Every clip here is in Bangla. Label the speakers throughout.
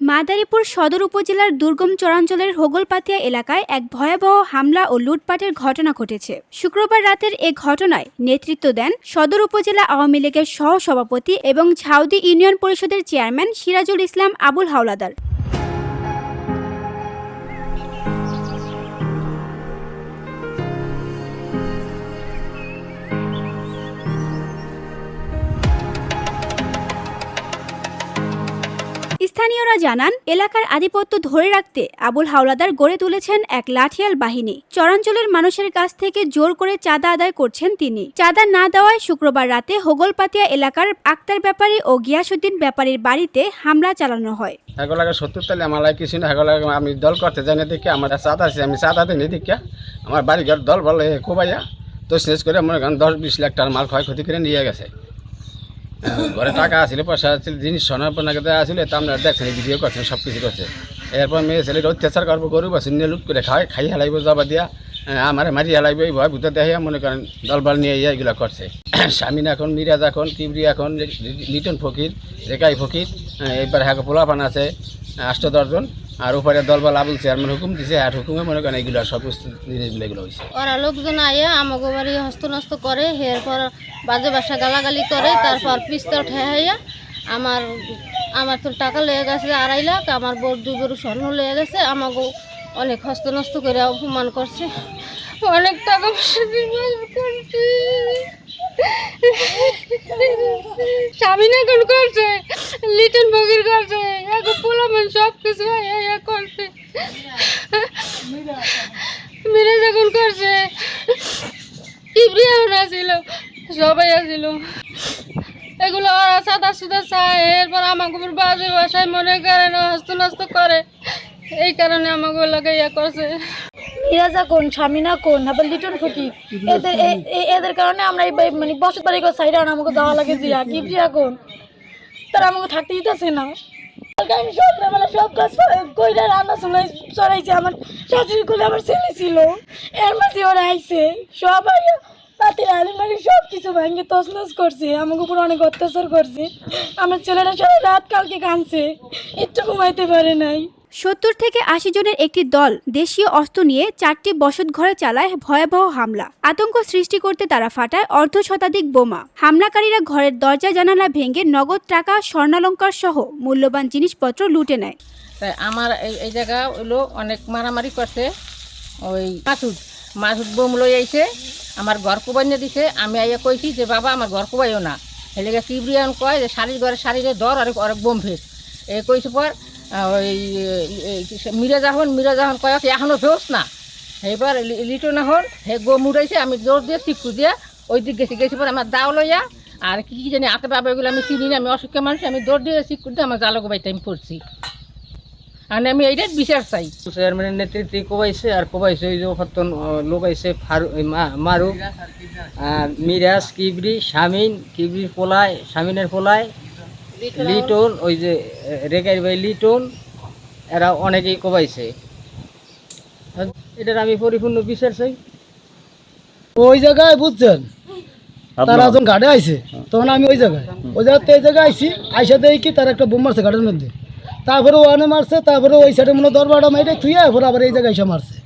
Speaker 1: মাদারীপুর সদর উপজেলার দুর্গম চরাঞ্চলের হোগলপাতিয়া এলাকায় এক ভয়াবহ হামলা ও লুটপাটের ঘটনা ঘটেছে। শুক্রবার রাতের এ ঘটনায় নেতৃত্ব দেন সদর উপজেলা আওয়ামী লীগের সহ-সভাপতি এবং ঝাউদি ইউনিয়ন পরিষদের চেয়ারম্যান সিরাজুল ইসলাম আবুল হাওলাদার। স্থানীয়রা জানান, এলাকার আধিপত্য ধরে রাখতে আবুল হাওলাদার গড়ে তুলেছেন এক লাঠিয়াল বাহিনী। চরাঞ্চলের মানুষের কাছ থেকে জোর করে চাঁদা আদায় করছেন তিনি। চাঁদা না দেওয়ায় শুক্রবার রাতে হোগলপাতিয়া এলাকার আক্তার ব্যাপারী ও গিয়াসউদ্দিন ব্যাপারীর বাড়িতে হামলা চালানো হয়।
Speaker 2: হেগলাকে 70 তালে আমার কিছু না, হেগলাকে আমি দল করতে জানি দেখে আমার চাঁদা আছে, আমি চাঁদা দিই দেখে আমার বাড়িঘর দল বলে কোবাইয়া তো শেষ করে মনে করেন 10-20 লাখ টাকার মাল ক্ষয়ক্ষতি করে নিয়ে গেছে। ঘরে টাকা আসছিল, পয়সা আসছিল, জিনিস সোনার দেওয়া আসছিল, তা আমরা দেখছেন ভিডিও করছেন, সব কিছু করছে। এরপর মেয়ে ছেলের অত্যাচার করবো, গরু বাছুর নিয়ে লুট করে খাই হেলাইব, জবা দিয়া আমার মারি হেলাইব, এই ভয় ভূতে দেখাইয়া মনে করেন দলবল নিয়ে এগুলো করছে। শামিন এখন, মিরাজ এখন, কিবরি এখন, লিটন ফকির, রেকাই ফকির, এবার হ্যাঁ পোলাপান আছে 8-10 জন, আর উপরে দলবল আবুল চেয়ারম্যান হুকুম দিছে, আর হুকুমে মনে করেন এইগুলো সব জিনিসগুলো এগুলো হয়েছে।
Speaker 3: ওরা লোকজন আইয়া আমাকে বাড়ি হস্তনস্ত করে, এরপর বাজে বাসা গালাগালি করে, তারপর পিস্তল ঠেহাইয়া আমার তো টাকা লেগে গেছে 2.5 লাখ, আমার বড় 2 বড় স্বর্ণ লেগে গেছে, আমাকে অনেক হস্তনস্ত করে অপমান করছে, অনেক টাকা পয়সা করছে। স্বামীন এখন করছে, লিটন ফকির করছে, এখন পোলামান সব কিছু করছে, মিরাজ এখন করছে, কিবরিয়া আসছিল, সবাই আসছিল। এগুলো ওরা সাদা সুদা চায়, এরপর আমাকে বাজে বাসায় মনে করেন হস্তনস্ত করে, এই কারণে আমাকে ওগুলোকে করছে।
Speaker 4: মিরাজ কোন, স্বামীনা কোন, আবার লিটন ফকির, এদের কারণে আমরা এই মানে বসত বাড়ি সাইডে আমাকে যাওয়া লাগে। জিয়া কিবরিয়া কোন, তারা আমাকে থাকতে দিতেছে না। আমি সন্ধ্যাবেলা সব কাজ কইরা রান্না সময় চড়াইছে, আমার শাশুড়ি কোলে আমার ছেলে ছিল, এর মাঝে ওরা আইছে সব পাতির আলিমারি সব কিছু ভাঙে তছনছ করছে, আমাকে উপর অনেক অত্যাচার করছে। আমার ছেলেরা সারা রাত কালকে কাঁদছে, একটু ঘুমাইতে পারে নাই।
Speaker 1: 70 থেকে 80 জনের একটি দল দেশীয় অস্ত্র নিয়ে 4টি বসতঘরে চালায় ভয়াবহ হামলা। আতঙ্ক সৃষ্টি করতে তারা ফাটায় অর্ধশতাধিক বোমা। হামলাকারীরা ঘরের দরজা জানালা ভেঙে নগদ টাকা, স্বর্ণালঙ্কার সহ মূল্যবান জিনিসপত্র লুটে নেয়।
Speaker 5: তাই আমার এই জায়গা হলো অনেক মারামারি করছে। ওই মাসুদ বোম লই আইছে, আমার ঘর কোবাইনে দিছে। আমি আইয়া কইছি যে বাবা আমার ঘর কোবাইও না, হেলেগে কিবরিয়ান কয় যে শাড়ির ঘরে শাড়িরে দর আর বোম ফের এ কইছে। পর ওই মিরাজ এখন কয় এখনও ফেরস না। এইবার লিটন এখন হে বোম উড়াইছে, আমি জোর দিয়ে চিকু দিয়ে ওই দিক গেছি পর আমার দাও লইয়া আর কি জানি আতে বাবা এগুলো আমি চিনি না, আমি অসুখে মানুষ, আমি দৌড় দিয়ে চিকু দিয়ে আমার জালক বাইতে আমি পড়ছি। আর আমি এইটার বিচার চাই।
Speaker 6: চেয়ারম্যানের নেতৃত্বে কোবাইছে, আর কোবাইছে ওই যে হতন লোক আইছে মারুক, মিরাজ, কিবরি, শামিন, কিবরির পোলায়, শামিনের পোলায়, লিটন, ওই যে রেগাই ভাই লিটন, এরা অনেকেই কোবাইছে। এটার আমি পরিপূর্ণ বিচার চাই।
Speaker 7: ওই জায়গায় বুঝছেন, তারা যখন ঘাটে আইছে তখন আমি ওই জায়গায় এই জায়গায় আইসি, আইসা দেখি কি তার একটা বোম মারছে ঘাটের মধ্যে, তারপরে ওখানে মারছে, তারপরে ওই সাইডে মনে দরবারটা মেরে থুয়ে এরপরে আবার এই জায়গায় এসে মারছে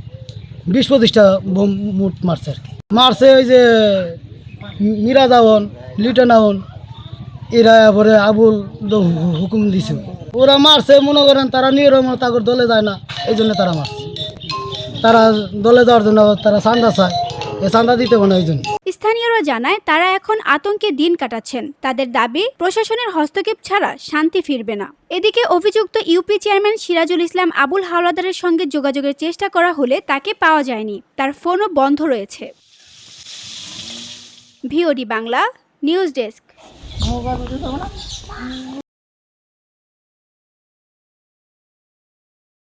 Speaker 7: 20-25টা বোম মুট মারছে আর কি। মারছে ওই যে মিরাজ আহন, লিটন আহন, এরা পরে আবুল হুকুম দিছে, ওরা মারছে মনে করেন তারা নিয়ম তাগর দলে যায় না, এই জন্য তারা মারছে। তারা দলে যাওয়ার জন্য তারা চাঁদা চায়, এ চাঁদা দিতে মনে হয় এই জন্য।
Speaker 1: স্থানীয়রা জানায় তারা এখন আতঙ্কে দিন কাটাচ্ছেন। তাদের দাবি প্রশাসনের হস্তক্ষেপ ছাড়া শান্তি ফিরবে না। এদিকে অভিযুক্ত ইউপি চেয়ারম্যান সিরাজুল ইসলাম আবুল হাওলাদারের সঙ্গে যোগাযোগের চেষ্টা করা হলে তাকে পাওয়া যায়নি, তার ফোনও বন্ধ রয়েছে। VOD Bangla news desk.